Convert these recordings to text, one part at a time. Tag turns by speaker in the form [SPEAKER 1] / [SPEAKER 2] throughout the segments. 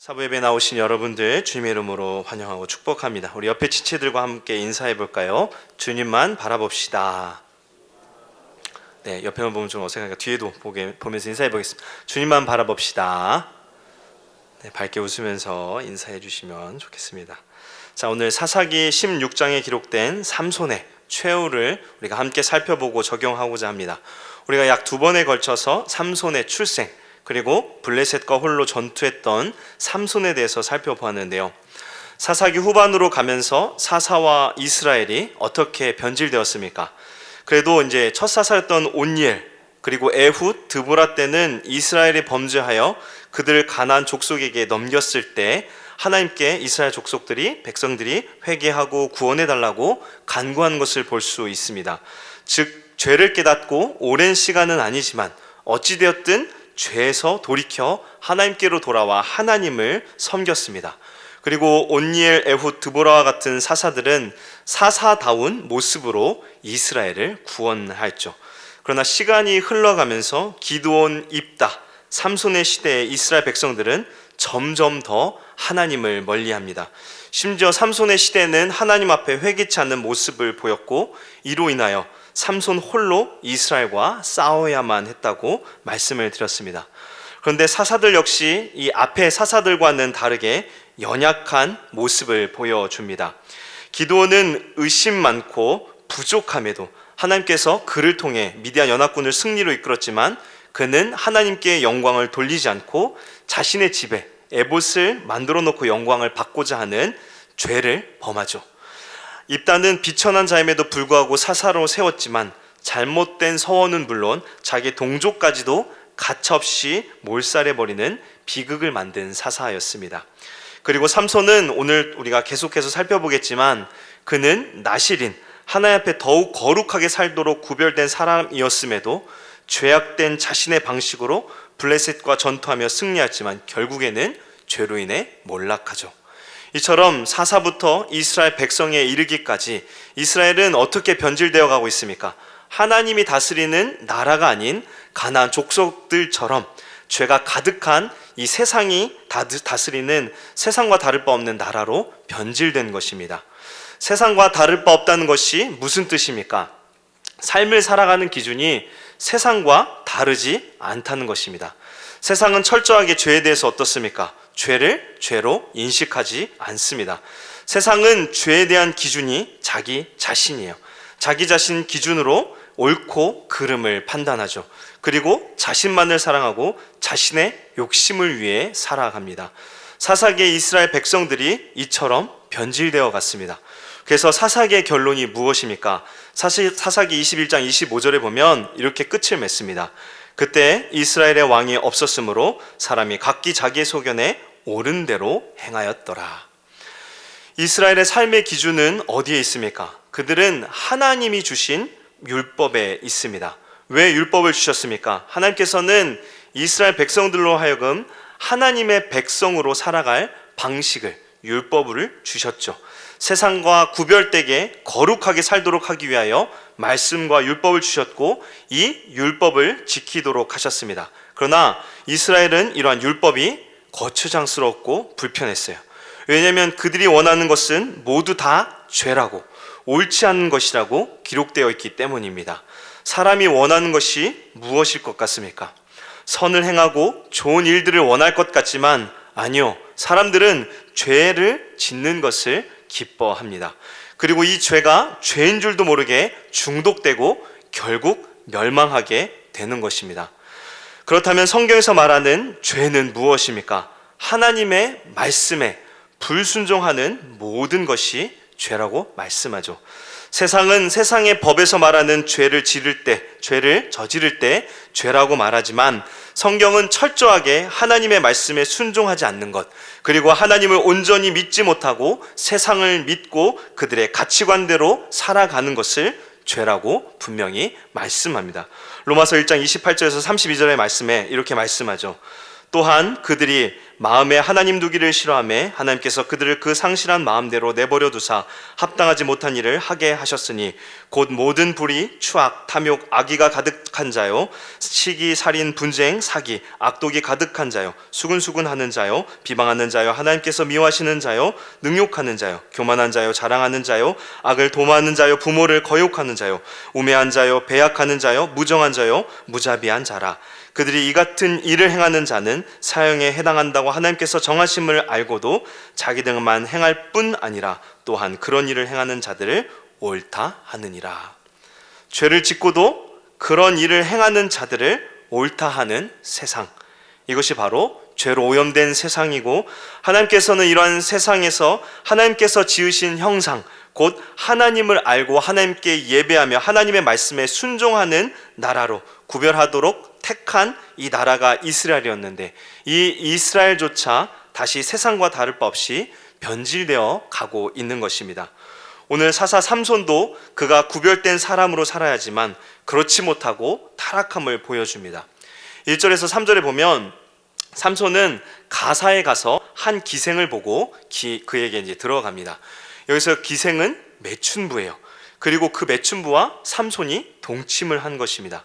[SPEAKER 1] 사부예배 나오신 여러분들 주님의 이름으로 환영하고 축복합니다. 우리 옆에 지체들과 함께 인사해 볼까요? 주님만 바라봅시다. 네, 옆에만 보면 좀 어색하니까 뒤에도 보면서 인사해 보겠습니다. 주님만 바라봅시다. 네, 밝게 웃으면서 인사해 주시면 좋겠습니다. 자, 오늘 사사기 16장에 기록된 삼손의 최후를 우리가 함께 살펴보고 적용하고자 합니다. 우리가 약 2번에 걸쳐서 삼손의 출생 그리고 블레셋과 홀로 전투했던 삼손에 대해서 살펴보았는데요. 사사기 후반으로 가면서 사사와 이스라엘이 어떻게 변질되었습니까? 그래도 이제 첫 사사였던 온니엘 그리고 에훗, 드보라 때는 이스라엘이 범죄하여 그들을 가나안 족속에게 넘겼을 때 하나님께 이스라엘 족속들이 백성들이 회개하고 구원해달라고 간구한 것을 볼 수 있습니다. 즉 죄를 깨닫고 오랜 시간은 아니지만 어찌되었든 죄에서 돌이켜 하나님께로 돌아와 하나님을 섬겼습니다. 그리고 온니엘, 에훗, 드보라와 같은 사사들은 사사다운 모습으로 이스라엘을 구원하였죠. 그러나 시간이 흘러가면서 기드온, 입다, 삼손의 시대의 이스라엘 백성들은 점점 더 하나님을 멀리합니다. 심지어 삼손의 시대는 하나님 앞에 회개치 않는 모습을 보였고 이로 인하여 삼손 홀로 이스라엘과 싸워야만 했다고 말씀을 드렸습니다. 그런데 사사들 역시 이 앞의 사사들과는 다르게 연약한 모습을 보여줍니다. 기드온은 의심 많고 부족함에도 하나님께서 그를 통해 미디안 연합군을 승리로 이끌었지만 그는 하나님께 영광을 돌리지 않고 자신의 집에 에봇을 만들어 놓고 영광을 받고자 하는 죄를 범하죠. 입다는 비천한 자임에도 불구하고 사사로 세웠지만 잘못된 서원은 물론 자기 동족까지도 가차없이 몰살해버리는 비극을 만든 사사였습니다. 그리고 삼손은 오늘 우리가 계속해서 살펴보겠지만 그는 나실인 하나님 앞에 더욱 거룩하게 살도록 구별된 사람이었음에도 죄악된 자신의 방식으로 블레셋과 전투하며 승리했지만 결국에는 죄로 인해 몰락하죠. 이처럼 사사부터 이스라엘 백성에 이르기까지 이스라엘은 어떻게 변질되어 가고 있습니까? 하나님이 다스리는 나라가 아닌 가나안 족속들처럼 죄가 가득한 이 세상이 다스리는 세상과 다를 바 없는 나라로 변질된 것입니다. 세상과 다를 바 없다는 것이 무슨 뜻입니까? 삶을 살아가는 기준이 세상과 다르지 않다는 것입니다. 세상은 철저하게 죄에 대해서 어떻습니까? 죄를 죄로 인식하지 않습니다. 세상은 죄에 대한 기준이 자기 자신이에요. 자기 자신 기준으로 옳고 그름을 판단하죠. 그리고 자신만을 사랑하고 자신의 욕심을 위해 살아갑니다. 사사기의 이스라엘 백성들이 이처럼 변질되어 갔습니다. 그래서 사사기의 결론이 무엇입니까? 사사기 21장 25절에 보면 이렇게 끝을 맺습니다. 그때 이스라엘의 왕이 없었으므로 사람이 각기 자기의 소견에 옳은 대로 행하였더라. 이스라엘의 삶의 기준은 어디에 있습니까? 그들은 하나님이 주신 율법에 있습니다. 왜 율법을 주셨습니까? 하나님께서는 이스라엘 백성들로 하여금 하나님의 백성으로 살아갈 방식을, 율법을 주셨죠. 세상과 구별되게 거룩하게 살도록 하기 위하여 말씀과 율법을 주셨고 이 율법을 지키도록 하셨습니다. 그러나 이스라엘은 이러한 율법이 거추장스럽고 불편했어요. 왜냐하면 그들이 원하는 것은 모두 다 죄라고 옳지 않은 것이라고 기록되어 있기 때문입니다. 사람이 원하는 것이 무엇일 것 같습니까? 선을 행하고 좋은 일들을 원할 것 같지만 아니요, 사람들은 죄를 짓는 것을 기뻐합니다. 그리고 이 죄가 죄인 줄도 모르게 중독되고 결국 멸망하게 되는 것입니다. 그렇다면 성경에서 말하는 죄는 무엇입니까? 하나님의 말씀에 불순종하는 모든 것이 죄라고 말씀하죠. 세상은 세상의 법에서 말하는 죄를 저지를 때 죄라고 말하지만 성경은 철저하게 하나님의 말씀에 순종하지 않는 것, 그리고 하나님을 온전히 믿지 못하고 세상을 믿고 그들의 가치관대로 살아가는 것을 죄라고 분명히 말씀합니다. 로마서 1장 28절에서 32절의 말씀에 이렇게 말씀하죠. 또한 그들이 마음에 하나님 두기를 싫어하며 하나님께서 그들을 그 상실한 마음대로 내버려 두사 합당하지 못한 일을 하게 하셨으니 곧 모든 불의, 추악, 탐욕, 악의가 가득한 자요, 시기, 살인, 분쟁, 사기, 악독이 가득한 자요, 수근수근하는 자요, 비방하는 자요, 하나님께서 미워하시는 자요, 능욕하는 자요, 교만한 자요, 자랑하는 자요, 악을 도모하는 자요, 부모를 거욕하는 자요, 우매한 자요, 배약하는 자요, 무정한 자요, 무자비한 자라. 그들이 이 같은 일을 행하는 자는 사형에 해당한다고 하나님께서 정하심을 알고도 자기들만 행할 뿐 아니라 또한 그런 일을 행하는 자들을 옳다 하느니라. 죄를 짓고도 그런 일을 행하는 자들을 옳다 하는 세상, 이것이 바로 죄로 오염된 세상이고, 하나님께서는 이러한 세상에서 하나님께서 지으신 형상, 곧 하나님을 알고 하나님께 예배하며 하나님의 말씀에 순종하는 나라로 구별하도록 택한 이 나라가 이스라엘이었는데, 이 이스라엘조차 다시 세상과 다를 바 없이 변질되어 가고 있는 것입니다. 오늘 사사 삼손도 그가 구별된 사람으로 살아야지만 그렇지 못하고 타락함을 보여줍니다. 1절에서 3절에 보면 삼손은 가사에 가서 한 기생을 보고 그에게 이제 들어갑니다. 여기서 기생은 매춘부예요. 그리고 그 매춘부와 삼손이 동침을 한 것입니다.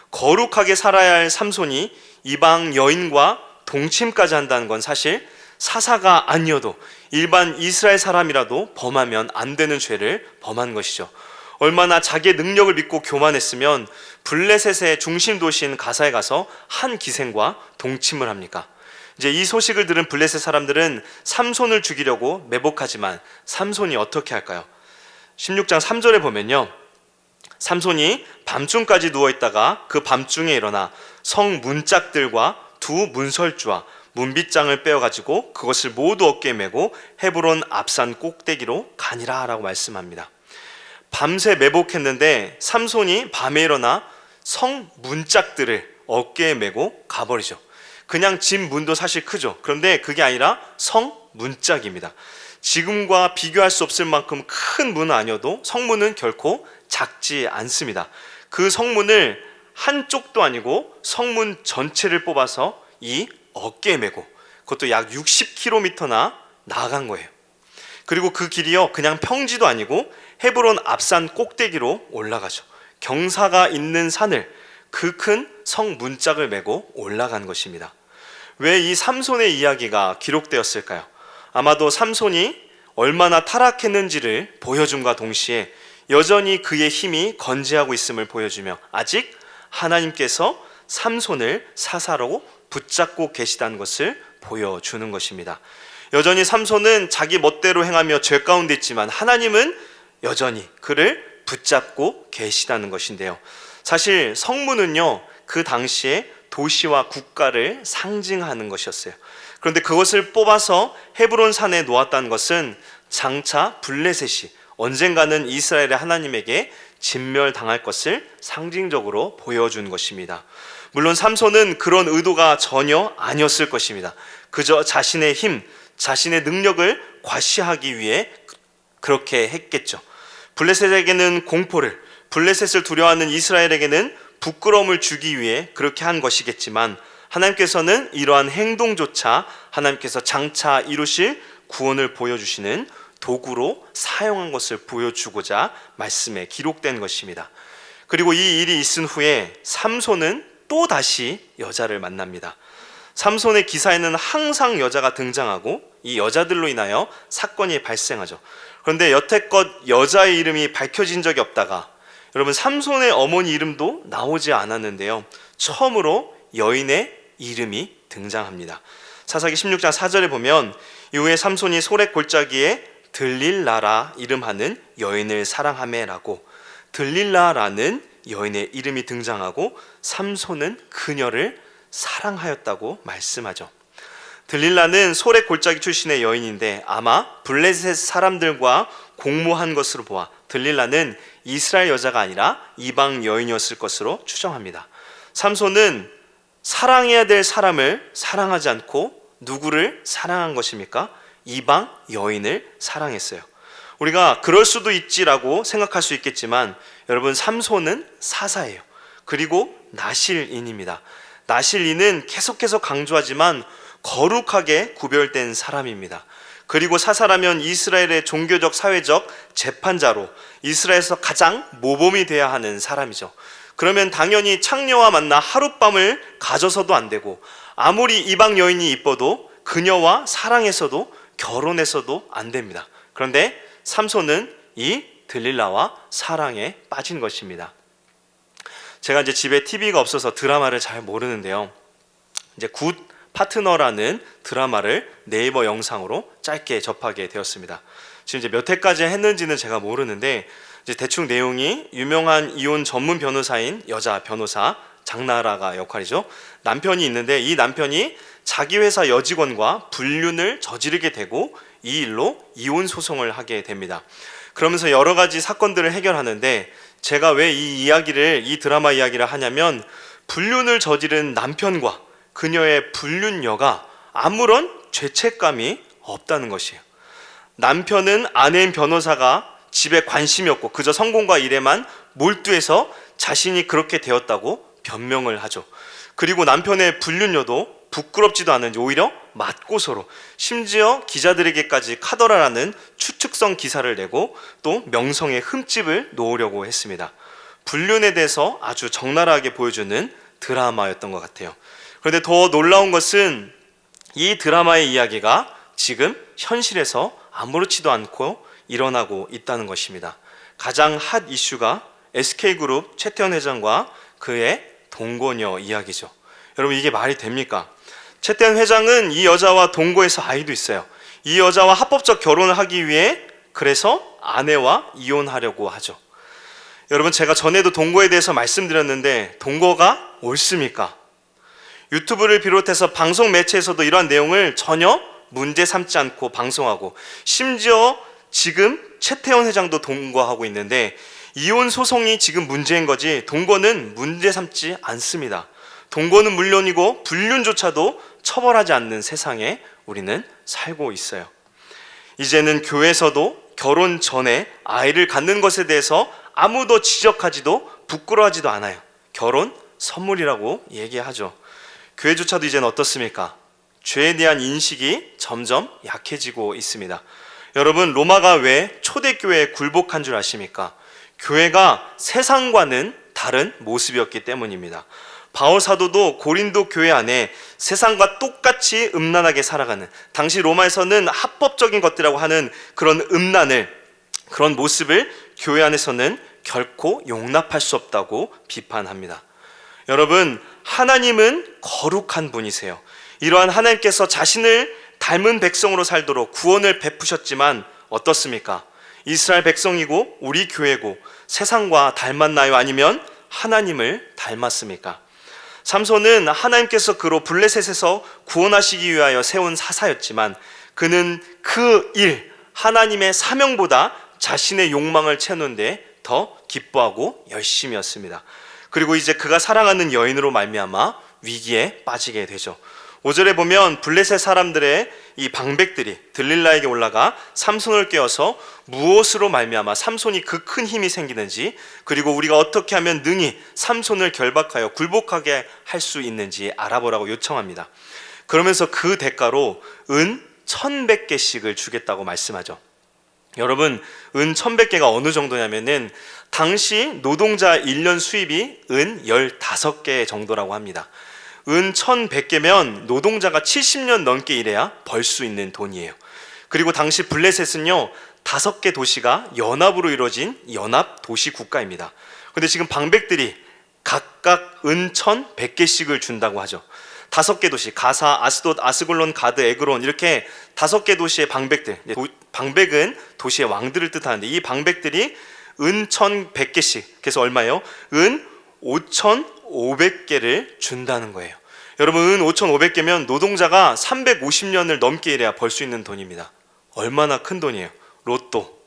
[SPEAKER 1] 거룩하게 살아야 할 삼손이 이방 여인과 동침까지 한다는 건 사실 사사가 아니어도 일반 이스라엘 사람이라도 범하면 안 되는 죄를 범한 것이죠. 얼마나 자기의 능력을 믿고 교만했으면 블레셋의 중심 도시인 가사에 가서 한 기생과 동침을 합니까? 이제 이 소식을 들은 블레셋 사람들은 삼손을 죽이려고 매복하지만 삼손이 어떻게 할까요? 16장 3절에 보면요, 삼손이 밤중까지 누워있다가 그 밤중에 일어나 성 문짝들과 두 문설주와 문빗장을 빼어가지고 그것을 모두 어깨에 메고 헤브론 앞산 꼭대기로 가니라 라고 말씀합니다. 밤새 매복했는데 삼손이 밤에 일어나 성 문짝들을 어깨에 메고 가버리죠. 그냥 집 문도 사실 크죠. 그런데 그게 아니라 성 문짝입니다. 지금과 비교할 수 없을 만큼 큰 문은 아니어도 성문은 결코 작지 않습니다. 그 성문을 한쪽도 아니고 성문 전체를 뽑아서 이 어깨에 메고, 그것도 약 60km나 나아간 거예요. 그리고 그 길이요, 그냥 평지도 아니고 헤브론 앞산 꼭대기로 올라가죠. 경사가 있는 산을 그 큰 성 문짝을 메고 올라간 것입니다. 왜 이 삼손의 이야기가 기록되었을까요? 아마도 삼손이 얼마나 타락했는지를 보여줌과 동시에 여전히 그의 힘이 건재하고 있음을 보여주며 아직 하나님께서 삼손을 사사로 붙잡고 계시다는 것을 보여주는 것입니다. 여전히 삼손은 자기 멋대로 행하며 죄 가운데 있지만 하나님은 여전히 그를 붙잡고 계시다는 것인데요. 사실 성문은요, 그 당시에 도시와 국가를 상징하는 것이었어요. 그런데 그것을 뽑아서 헤브론 산에 놓았다는 것은 장차 블레셋이 언젠가는 이스라엘의 하나님에게 진멸당할 것을 상징적으로 보여준 것입니다. 물론 삼손은 그런 의도가 전혀 아니었을 것입니다. 그저 자신의 힘, 자신의 능력을 과시하기 위해 그렇게 했겠죠. 블레셋에게는 공포를, 블레셋을 두려워하는 이스라엘에게는 부끄러움을 주기 위해 그렇게 한 것이겠지만, 하나님께서는 이러한 행동조차 하나님께서 장차 이루실 구원을 보여주시는 도구로 사용한 것을 보여주고자 말씀에 기록된 것입니다. 그리고 이 일이 있은 후에 삼손은 또 다시 여자를 만납니다. 삼손의 기사에는 항상 여자가 등장하고 이 여자들로 인하여 사건이 발생하죠. 그런데 여태껏 여자의 이름이 밝혀진 적이 없다가 여러분 삼손의 어머니 이름도 나오지 않았는데요, 처음으로 여인의 이름이 등장합니다. 사사기 16장 4절에 보면 이후에 삼손이 소렉 골짜기에 들릴라라 이름하는 여인을 사랑하매라고, 들릴라라는 여인의 이름이 등장하고 삼손은 그녀를 사랑하였다고 말씀하죠. 들릴라는 소렉 골짜기 출신의 여인인데 아마 블레셋 사람들과 공모한 것으로 보아 들릴라는 이스라엘 여자가 아니라 이방 여인이었을 것으로 추정합니다. 삼손은 사랑해야 될 사람을 사랑하지 않고 누구를 사랑한 것입니까? 이방 여인을 사랑했어요. 우리가 그럴 수도 있지라고 생각할 수 있겠지만 여러분, 삼손은 사사예요. 그리고 나실인입니다. 나실인은 계속해서 강조하지만 거룩하게 구별된 사람입니다. 그리고 사사라면 이스라엘의 종교적 사회적 재판자로 이스라엘에서 가장 모범이 돼야 하는 사람이죠. 그러면 당연히 창녀와 만나 하룻밤을 가져서도 안 되고, 아무리 이방 여인이 이뻐도 그녀와 사랑해서도 결혼해서도 안 됩니다. 그런데 삼손은 이 들릴라와 사랑에 빠진 것입니다. 제가 이제 집에 TV가 없어서 드라마를 잘 모르는데요. 이제 굿 파트너라는 드라마를 네이버 영상으로 짧게 접하게 되었습니다. 지금 이제 몇 회까지 했는지는 제가 모르는데, 이제 대충 내용이 유명한 이혼 전문 변호사인 여자 변호사 장나라가 역할이죠. 남편이 있는데 이 남편이 자기 회사 여직원과 불륜을 저지르게 되고 이 일로 이혼 소송을 하게 됩니다. 그러면서 여러 가지 사건들을 해결하는데, 제가 왜 이 드라마 이야기를 하냐면, 불륜을 저지른 남편과 그녀의 불륜녀가 아무런 죄책감이 없다는 것이에요. 남편은 아내인 변호사가 집에 관심이 없고 그저 성공과 일에만 몰두해서 자신이 그렇게 되었다고 변명을 하죠. 그리고 남편의 불륜녀도 부끄럽지도 않은지 오히려 맞고서로, 심지어 기자들에게까지 카더라라는 추측성 기사를 내고 또 명성의 흠집을 놓으려고 했습니다. 불륜에 대해서 아주 적나라하게 보여주는 드라마였던 것 같아요. 그런데 더 놀라운 것은 이 드라마의 이야기가 지금 현실에서 아무렇지도 않고 일어나고 있다는 것입니다. 가장 핫 이슈가 SK그룹 최태원 회장과 그의 동거녀 이야기죠. 여러분, 이게 말이 됩니까? 최태원 회장은 이 여자와 동거해서 아이도 있어요. 이 여자와 합법적 결혼을 하기 위해 그래서 아내와 이혼하려고 하죠. 여러분, 제가 전에도 동거에 대해서 말씀드렸는데 동거가 옳습니까? 유튜브를 비롯해서 방송 매체에서도 이러한 내용을 전혀 문제 삼지 않고 방송하고, 심지어 지금 최태원 회장도 동거하고 있는데 이혼 소송이 지금 문제인 거지 동거는 문제 삼지 않습니다. 동거는 물론이고 불륜조차도 처벌하지 않는 세상에 우리는 살고 있어요. 이제는 교회에서도 결혼 전에 아이를 갖는 것에 대해서 아무도 지적하지도 부끄러워하지도 않아요. 결혼 선물이라고 얘기하죠. 교회조차도 이제는 어떻습니까? 죄에 대한 인식이 점점 약해지고 있습니다. 여러분, 로마가 왜 초대교회에 굴복한 줄 아십니까? 교회가 세상과는 다른 모습이었기 때문입니다. 바울 사도도 고린도 교회 안에 세상과 똑같이 음란하게 살아가는, 당시 로마에서는 합법적인 것들이라고 하는 그런 음란을, 그런 모습을 교회 안에서는 결코 용납할 수 없다고 비판합니다. 여러분, 하나님은 거룩한 분이세요. 이러한 하나님께서 자신을 닮은 백성으로 살도록 구원을 베푸셨지만 어떻습니까? 이스라엘 백성이고 우리 교회고 세상과 닮았나요? 아니면 하나님을 닮았습니까? 삼손은 하나님께서 그로 블레셋에서 구원하시기 위하여 세운 사사였지만 그는 그 일, 하나님의 사명보다 자신의 욕망을 채우는 데 더 기뻐하고 열심이었습니다. 그리고 이제 그가 사랑하는 여인으로 말미암아 위기에 빠지게 되죠. 5절에 보면 블레셋 사람들의 이 방백들이 들릴라에게 올라가 삼손을 깨워서 무엇으로 말미암아 삼손이 그 큰 힘이 생기는지, 그리고 우리가 어떻게 하면 능히 삼손을 결박하여 굴복하게 할 수 있는지 알아보라고 요청합니다. 그러면서 그 대가로 은 1,100개씩을 주겠다고 말씀하죠. 여러분, 은 1,100개가 어느 정도냐면은 당시 노동자 1년 수입이 은 15개 정도라고 합니다. 은 1,100개면 노동자가 70년 넘게 일해야 벌 수 있는 돈이에요. 그리고 당시 블레셋은요 5개 도시가 연합으로 이루어진 연합 도시 국가입니다. 그런데 지금 방백들이 각각 은 1,100개씩을 준다고 하죠. 5개 도시, 가사, 아스돗, 아스글론, 가드, 에그론, 이렇게 5개 도시의 방백들, 방백은 도시의 왕들을 뜻하는데 이 방백들이 은 1,100개씩, 그래서 얼마예요? 은 5,500개를 준다는 거예요. 여러분, 은 5,500개면 노동자가 350년을 넘게 일해야 벌 수 있는 돈입니다. 얼마나 큰 돈이에요. 로또,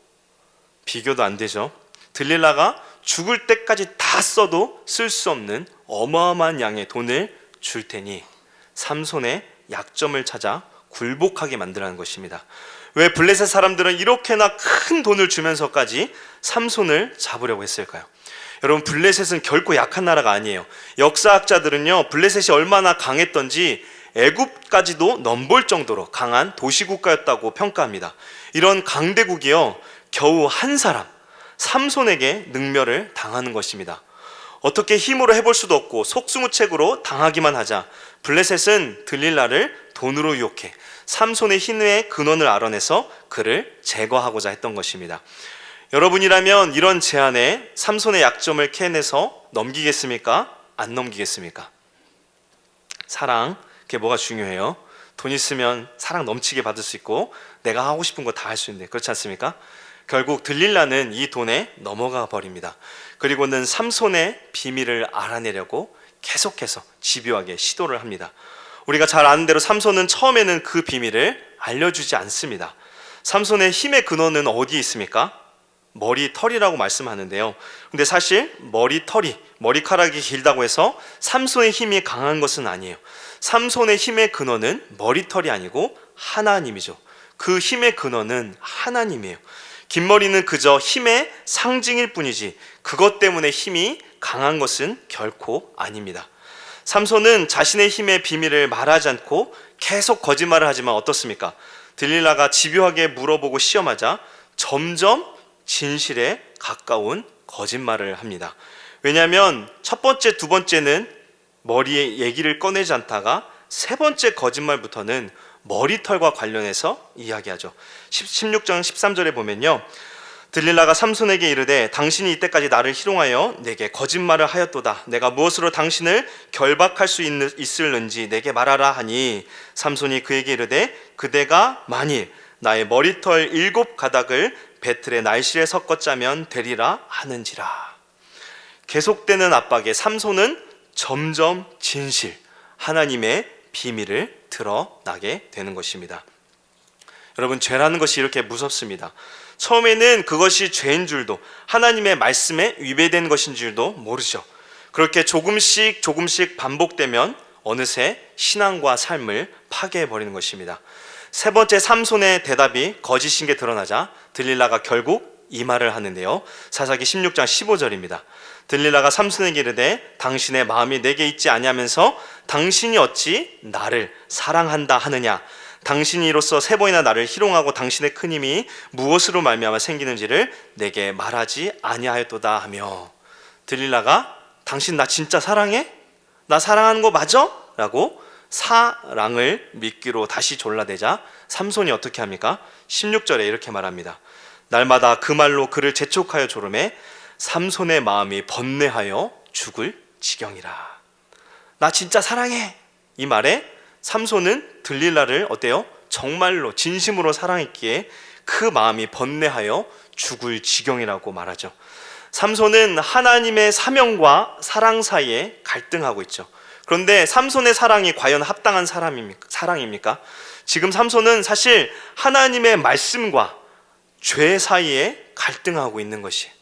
[SPEAKER 1] 비교도 안 되죠. 들릴라가 죽을 때까지 다 써도 쓸 수 없는 어마어마한 양의 돈을 줄 테니 삼손의 약점을 찾아 굴복하게 만들라는 것입니다. 왜 블레셋 사람들은 이렇게나 큰 돈을 주면서까지 삼손을 잡으려고 했을까요? 여러분, 블레셋은 결코 약한 나라가 아니에요. 역사학자들은요 블레셋이 얼마나 강했던지 애굽까지도 넘볼 정도로 강한 도시국가였다고 평가합니다. 이런 강대국이요, 겨우 한 사람, 삼손에게 능멸을 당하는 것입니다. 어떻게 힘으로 해볼 수도 없고 속수무책으로 당하기만 하자 블레셋은 들릴라를 돈으로 유혹해 삼손의 희노의 근원을 알아내서 그를 제거하고자 했던 것입니다. 여러분이라면 이런 제안에 삼손의 약점을 캐내서 넘기겠습니까? 안 넘기겠습니까? 사랑, 그게 뭐가 중요해요? 돈 있으면 사랑 넘치게 받을 수 있고 내가 하고 싶은 거 다 할 수 있는데, 그렇지 않습니까? 결국 들릴라는 이 돈에 넘어가 버립니다. 그리고는 삼손의 비밀을 알아내려고 계속해서 집요하게 시도를 합니다. 우리가 잘 아는 대로 삼손은 처음에는 그 비밀을 알려주지 않습니다. 삼손의 힘의 근원은 어디에 있습니까? 머리털이라고 말씀하는데요. 근데 사실 머리카락이 길다고 해서 삼손의 힘이 강한 것은 아니에요. 삼손의 힘의 근원은 머리털이 아니고 하나님이죠. 그 힘의 근원은 하나님이에요. 긴 머리는 그저 힘의 상징일 뿐이지 그것 때문에 힘이 강한 것은 결코 아닙니다. 삼손은 자신의 힘의 비밀을 말하지 않고 계속 거짓말을 하지만 어떻습니까? 들릴라가 집요하게 물어보고 시험하자 점점 진실에 가까운 거짓말을 합니다. 왜냐하면 첫 번째, 두 번째는 머리의 얘기를 꺼내지 않다가 세 번째 거짓말부터는 머리털과 관련해서 이야기하죠. 16장 13절에 보면요, 들릴라가 삼손에게 이르되 당신이 이때까지 나를 희롱하여 내게 거짓말을 하였도다. 내가 무엇으로 당신을 결박할 수 있을는지 내게 말하라 하니 삼손이 그에게 이르되 그대가 만일 나의 머리털 7가닥을 배틀의 날실에 섞어 짜면 되리라 하는지라. 계속되는 압박에 삼손은 점점 진실, 하나님의 비밀을 드러나게 되는 것입니다. 여러분, 죄라는 것이 이렇게 무섭습니다. 처음에는 그것이 죄인 줄도, 하나님의 말씀에 위배된 것인 줄도 모르죠. 그렇게 조금씩 반복되면 어느새 신앙과 삶을 파괴해버리는 것입니다. 세 번째 삼손의 대답이 거짓인 게 드러나자 들릴라가 결국 이 말을 하는데요. 사사기 16장 15절입니다. 들릴라가 삼손에게 이르되 당신의 마음이 내게 있지 아니하면서 당신이 어찌 나를 사랑한다 하느냐. 당신이 이로써 3번이나 나를 희롱하고 당신의 큰 힘이 무엇으로 말미암아 생기는지를 내게 말하지 아니하였도다 하며, 들릴라가 당신 나 진짜 사랑해? 나 사랑하는 거 맞아? 라고 사랑을 미끼로 다시 졸라대자 삼손이 어떻게 합니까? 16절에 이렇게 말합니다. 날마다 그 말로 그를 재촉하여 조르매 삼손의 마음이 번뇌하여 죽을 지경이라. 나 진짜 사랑해! 이 말에 삼손은 들릴라를 어때요? 정말로 진심으로 사랑했기에 그 마음이 번뇌하여 죽을 지경이라고 말하죠. 삼손은 하나님의 사명과 사랑 사이에 갈등하고 있죠. 그런데 삼손의 사랑이 과연 합당한 사랑입니까? 지금 삼손은 사실 하나님의 말씀과 죄 사이에 갈등하고 있는 것이에요.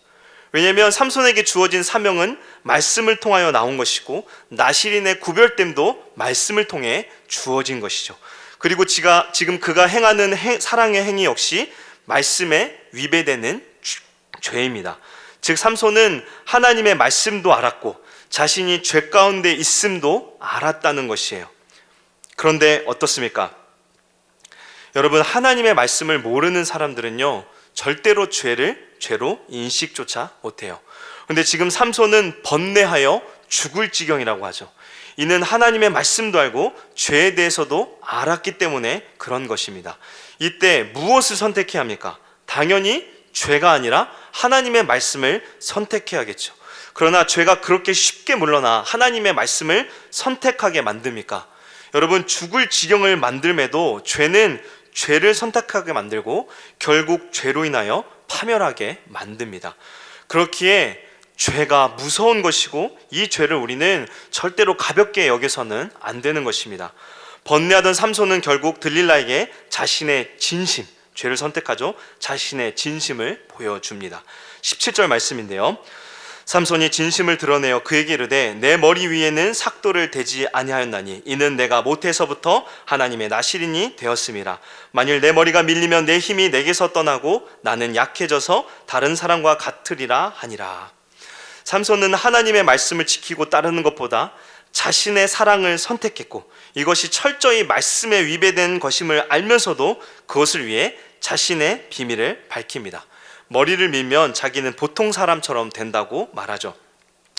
[SPEAKER 1] 왜냐하면 삼손에게 주어진 사명은 말씀을 통하여 나온 것이고 나실인의 구별됨도 말씀을 통해 주어진 것이죠. 그리고 지금 그가 행하는 사랑의 행위 역시 말씀에 위배되는 죄입니다. 즉 삼손은 하나님의 말씀도 알았고 자신이 죄 가운데 있음도 알았다는 것이에요. 그런데 어떻습니까? 여러분, 하나님의 말씀을 모르는 사람들은요 절대로 죄를 죄로 인식조차 못해요. 그런데 지금 삼손은 번뇌하여 죽을 지경이라고 하죠. 이는 하나님의 말씀도 알고 죄에 대해서도 알았기 때문에 그런 것입니다. 이때 무엇을 선택해야 합니까? 당연히 죄가 아니라 하나님의 말씀을 선택해야겠죠. 그러나 죄가 그렇게 쉽게 물러나 하나님의 말씀을 선택하게 만듭니까? 여러분, 죽을 지경을 만들매도 죄는 죄를 선택하게 만들고 결국 죄로 인하여 파멸하게 만듭니다. 그렇기에 죄가 무서운 것이고 이 죄를 우리는 절대로 가볍게 여겨서는 안 되는 것입니다. 번뇌하던 삼손은 결국 들릴라에게 자신의 진심, 죄를 선택하죠. 자신의 진심을 보여줍니다. 17절 말씀인데요. 삼손이 진심을 드러내어 그에게 이르되 내 머리 위에는 삭도를 대지 아니하였나니 이는 내가 모태에서부터 하나님의 나실인이 되었음이라. 만일 내 머리가 밀리면 내 힘이 내게서 떠나고 나는 약해져서 다른 사람과 같으리라 하니라. 삼손은 하나님의 말씀을 지키고 따르는 것보다 자신의 사랑을 선택했고 이것이 철저히 말씀에 위배된 것임을 알면서도 그것을 위해 자신의 비밀을 밝힙니다. 머리를 밀면 자기는 보통 사람처럼 된다고 말하죠.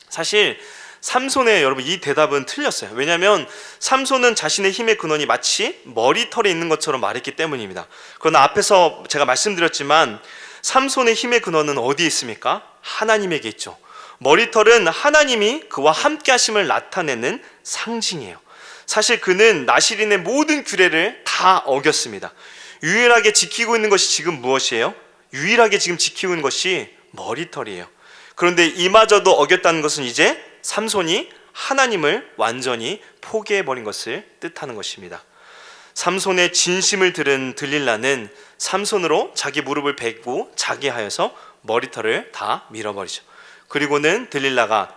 [SPEAKER 1] 사실 삼손의 여러분 이 대답은 틀렸어요. 왜냐하면 삼손은 자신의 힘의 근원이 마치 머리털에 있는 것처럼 말했기 때문입니다. 그러나 앞에서 제가 말씀드렸지만 삼손의 힘의 근원은 어디에 있습니까? 하나님에게 있죠. 머리털은 하나님이 그와 함께 하심을 나타내는 상징이에요. 사실 그는 나시린의 모든 규례를 다 어겼습니다. 유일하게 지키고 있는 것이 지금 무엇이에요? 유일하게 지금 지키고 있는 것이 머리털이에요. 그런데 이마저도 어겼다는 것은 이제 삼손이 하나님을 완전히 포기해버린 것을 뜻하는 것입니다. 삼손의 진심을 들은 들릴라는 삼손으로 자기 무릎을 베고 자기 하여서 머리털을 다 밀어버리죠. 그리고는 들릴라가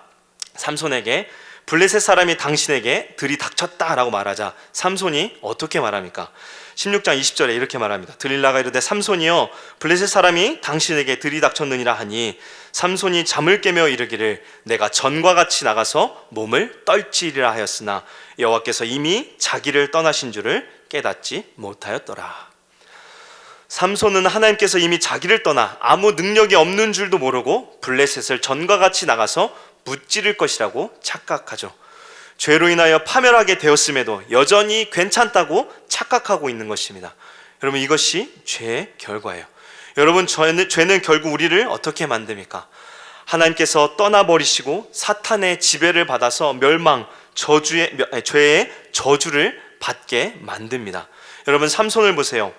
[SPEAKER 1] 삼손에게 블레셋 사람이 당신에게 들이닥쳤다라고 말하자 삼손이 어떻게 말합니까? 16장 20절에 이렇게 말합니다. 들릴라가 이르되 삼손이여 블레셋 사람이 당신에게 들이닥쳤느니라 하니 삼손이 잠을 깨며 이르기를 내가 전과 같이 나가서 몸을 떨지리라 하였으나 여호와께서 이미 자기를 떠나신 줄을 깨닫지 못하였더라. 삼손은 하나님께서 이미 자기를 떠나 아무 능력이 없는 줄도 모르고 블레셋을 전과 같이 나가서 무찌를 것이라고 착각하죠. 죄로 인하여 파멸하게 되었음에도 여전히 괜찮다고 착각하고 있는 것입니다. 여러분 이것이 죄의 결과예요. 여러분 죄는 결국 우리를 어떻게 만듭니까? 하나님께서 떠나버리시고 사탄의 지배를 받아서 죄의 저주를 받게 만듭니다. 여러분 삼손을 보세요.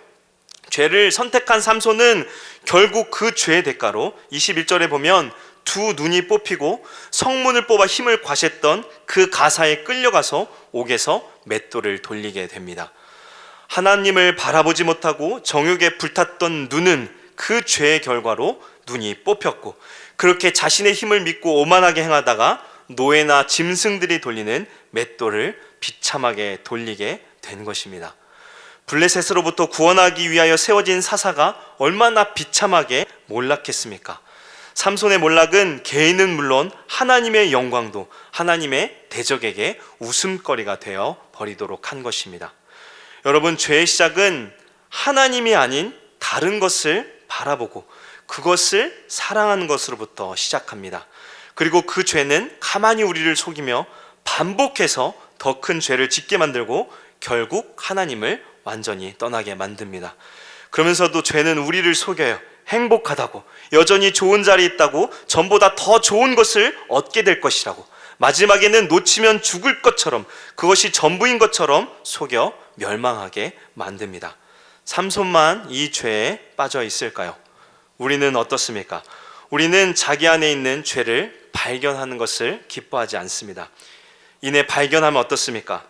[SPEAKER 1] 죄를 선택한 삼손은 결국 그 죄의 대가로 21절에 보면 두 눈이 뽑히고 성문을 뽑아 힘을 과시했던 그 가사에 끌려가서 옥에서 맷돌을 돌리게 됩니다. 하나님을 바라보지 못하고 정욕에 불탔던 눈은 그 죄의 결과로 눈이 뽑혔고 그렇게 자신의 힘을 믿고 오만하게 행하다가 노예나 짐승들이 돌리는 맷돌을 비참하게 돌리게 된 것입니다. 블레셋으로부터 구원하기 위하여 세워진 사사가 얼마나 비참하게 몰락했습니까? 삼손의 몰락은 개인은 물론 하나님의 영광도 하나님의 대적에게 웃음거리가 되어 버리도록 한 것입니다. 여러분 죄의 시작은 하나님이 아닌 다른 것을 바라보고 그것을 사랑하는 것으로부터 시작합니다. 그리고 그 죄는 가만히 우리를 속이며 반복해서 더 큰 죄를 짓게 만들고 결국 하나님을 완전히 떠나게 만듭니다. 그러면서도 죄는 우리를 속여요. 행복하다고, 여전히 좋은 자리에 있다고, 전보다 더 좋은 것을 얻게 될 것이라고, 마지막에는 놓치면 죽을 것처럼, 그것이 전부인 것처럼 속여 멸망하게 만듭니다. 삼손만 이 죄에 빠져 있을까요? 우리는 어떻습니까? 우리는 자기 안에 있는 죄를 발견하는 것을 기뻐하지 않습니다. 이내 발견하면 어떻습니까?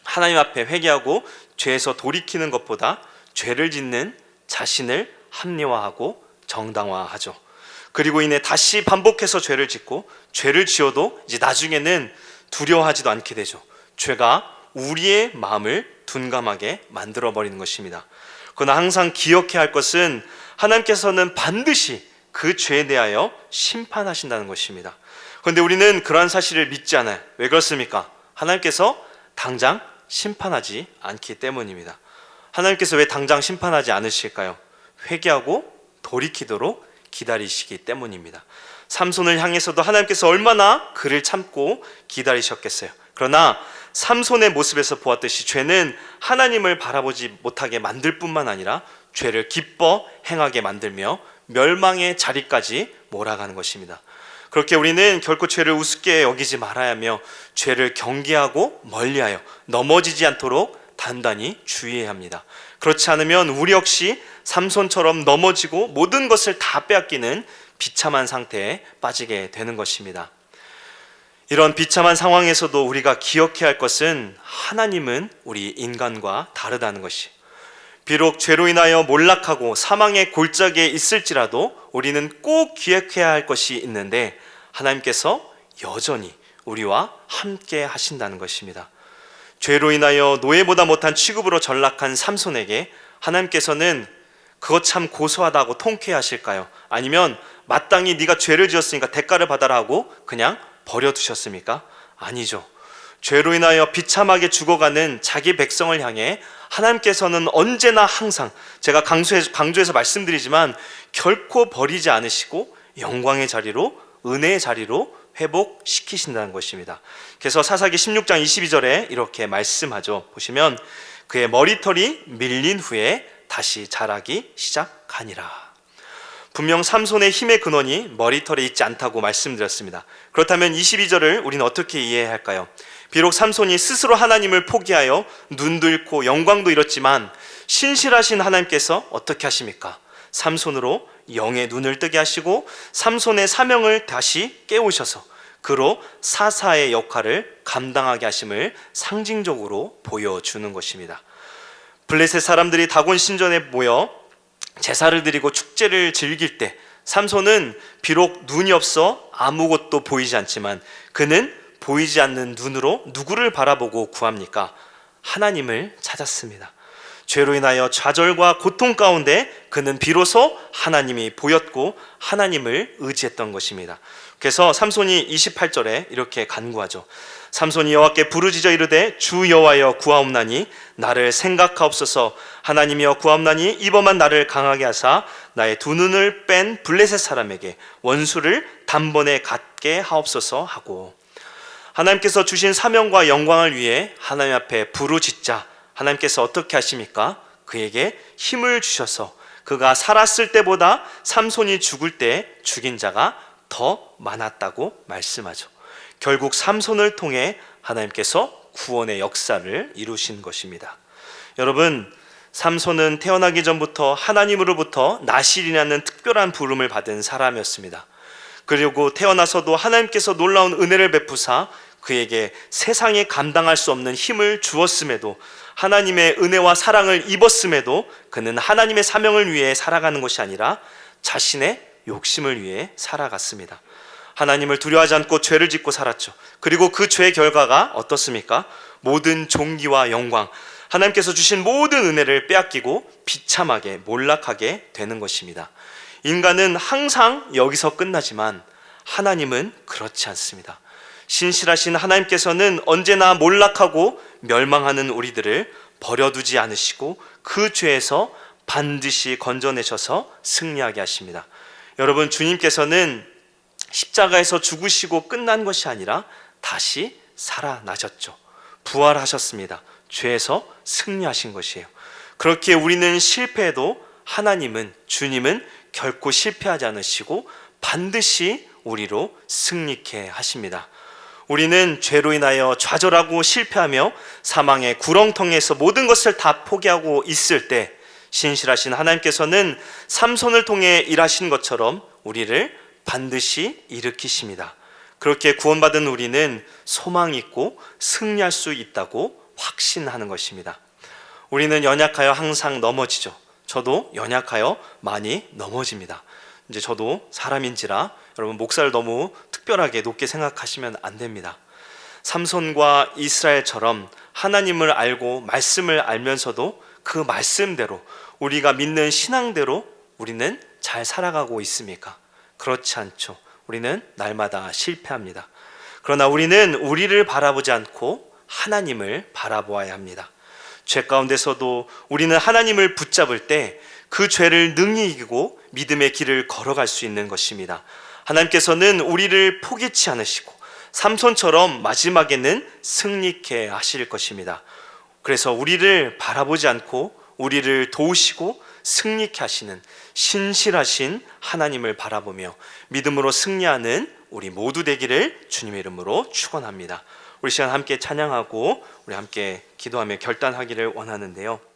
[SPEAKER 1] 하나님 앞에 회개하고 죄에서 돌이키는 것보다 죄를 짓는 자신을 합리화하고 정당화하죠. 그리고 이내 다시 반복해서 죄를 짓고 죄를 지어도 이제 나중에는 두려워하지도 않게 되죠. 죄가 우리의 마음을 둔감하게 만들어버리는 것입니다. 그러나 항상 기억해야 할 것은 하나님께서는 반드시 그 죄에 대하여 심판하신다는 것입니다. 그런데 우리는 그러한 사실을 믿지 않아요. 왜 그렇습니까? 하나님께서 당장 심판하지 않기 때문입니다. 하나님께서 왜 당장 심판하지 않으실까요? 회개하고 돌이키도록 기다리시기 때문입니다. 삼손을 향해서도 하나님께서 얼마나 그를 참고 기다리셨겠어요. 그러나 삼손의 모습에서 보았듯이 죄는 하나님을 바라보지 못하게 만들 뿐만 아니라 죄를 기뻐 행하게 만들며 멸망의 자리까지 몰아가는 것입니다. 그렇게 우리는 결코 죄를 우습게 여기지 말아야 하며 죄를 경계하고 멀리하여 넘어지지 않도록 단단히 주의해야 합니다. 그렇지 않으면 우리 역시 삼손처럼 넘어지고 모든 것을 다 빼앗기는 비참한 상태에 빠지게 되는 것입니다. 이런 비참한 상황에서도 우리가 기억해야 할 것은 하나님은 우리 인간과 다르다는 것이, 비록 죄로 인하여 몰락하고 사망의 골짜기에 있을지라도 우리는 꼭 기억해야 할 것이 있는데 하나님께서 여전히 우리와 함께 하신다는 것입니다. 죄로 인하여 노예보다 못한 취급으로 전락한 삼손에게 하나님께서는 그것 참 고소하다고 통쾌하실까요? 아니면 마땅히 네가 죄를 지었으니까 대가를 받아라 하고 그냥 버려두셨습니까? 아니죠. 죄로 인하여 비참하게 죽어가는 자기 백성을 향해 하나님께서는 언제나 항상, 제가 강조해서 말씀드리지만 결코 버리지 않으시고 영광의 자리로, 은혜의 자리로 회복시키신다는 것입니다. 그래서 사사기 16장 22절에 이렇게 말씀하죠. 보시면 그의 머리털이 밀린 후에 다시 자라기 시작하니라. 분명 삼손의 힘의 근원이 머리털에 있지 않다고 말씀드렸습니다. 그렇다면 22절을 우리는 어떻게 이해해야 할까요? 비록 삼손이 스스로 하나님을 포기하여 눈도 잃고 영광도 잃었지만 신실하신 하나님께서 어떻게 하십니까? 삼손으로 영의 눈을 뜨게 하시고 삼손의 사명을 다시 깨우셔서 그로 사사의 역할을 감당하게 하심을 상징적으로 보여주는 것입니다. 블레셋 사람들이 다곤 신전에 모여 제사를 드리고 축제를 즐길 때 삼손은 비록 눈이 없어 아무것도 보이지 않지만 그는 보이지 않는 눈으로 누구를 바라보고 구합니까? 하나님을 찾았습니다. 죄로 인하여 좌절과 고통 가운데 그는 비로소 하나님이 보였고 하나님을 의지했던 것입니다. 그래서 삼손이 28절에 이렇게 간구하죠. 삼손이 여호와께 부르짖어 이르되 주 여호와여 구하옵나니 나를 생각하옵소서. 하나님이여 구하옵나니 이번만 나를 강하게 하사 나의 두 눈을 뺀 블레셋 사람에게 원수를 단번에 갖게 하옵소서 하고, 하나님께서 주신 사명과 영광을 위해 하나님 앞에 부르짖자 하나님께서 어떻게 하십니까? 그에게 힘을 주셔서 그가 살았을 때보다 삼손이 죽을 때 죽인 자가 더 많았다고 말씀하죠. 결국 삼손을 통해 하나님께서 구원의 역사를 이루신 것입니다. 여러분, 삼손은 태어나기 전부터 하나님으로부터 나실이라는 특별한 부름을 받은 사람이었습니다. 그리고 태어나서도 하나님께서 놀라운 은혜를 베푸사 그에게 세상에 감당할 수 없는 힘을 주었음에도, 하나님의 은혜와 사랑을 입었음에도 그는 하나님의 사명을 위해 살아가는 것이 아니라 자신의 욕심을 위해 살아갔습니다. 하나님을 두려워하지 않고 죄를 짓고 살았죠. 그리고 그 죄의 결과가 어떻습니까? 모든 존귀와 영광, 하나님께서 주신 모든 은혜를 빼앗기고 비참하게 몰락하게 되는 것입니다. 인간은 항상 여기서 끝나지만 하나님은 그렇지 않습니다. 신실하신 하나님께서는 언제나 몰락하고 멸망하는 우리들을 버려두지 않으시고 그 죄에서 반드시 건져내셔서 승리하게 하십니다. 여러분, 주님께서는 십자가에서 죽으시고 끝난 것이 아니라 다시 살아나셨죠. 부활하셨습니다. 죄에서 승리하신 것이에요. 그렇게 우리는 실패해도 하나님은, 주님은 결코 실패하지 않으시고 반드시 우리로 승리케 하십니다. 우리는 죄로 인하여 좌절하고 실패하며 사망의 구렁텅이에서 모든 것을 다 포기하고 있을 때 신실하신 하나님께서는 삼손을 통해 일하신 것처럼 우리를 반드시 일으키십니다. 그렇게 구원받은 우리는 소망이 있고 승리할 수 있다고 확신하는 것입니다. 우리는 연약하여 항상 넘어지죠. 저도 연약하여 많이 넘어집니다. 이제 저도 사람인지라 여러분, 목사를 너무 특별하게 높게 생각하시면 안 됩니다. 삼손과 이스라엘처럼 하나님을 알고 말씀을 알면서도 그 말씀대로, 우리가 믿는 신앙대로 우리는 잘 살아가고 있습니까? 그렇지 않죠. 우리는 날마다 실패합니다. 그러나 우리는 우리를 바라보지 않고 하나님을 바라보아야 합니다. 죄 가운데서도 우리는 하나님을 붙잡을 때 그 죄를 능히 이기고 믿음의 길을 걸어갈 수 있는 것입니다. 하나님께서는 우리를 포기치 않으시고 삼손처럼 마지막에는 승리케 하실 것입니다. 그래서 우리를 바라보지 않고 우리를 도우시고 승리케 하시는 신실하신 하나님을 바라보며 믿음으로 승리하는 우리 모두 되기를 주님의 이름으로 축원합니다. 우리 시간 함께 찬양하고 우리 함께 기도하며 결단하기를 원하는데요.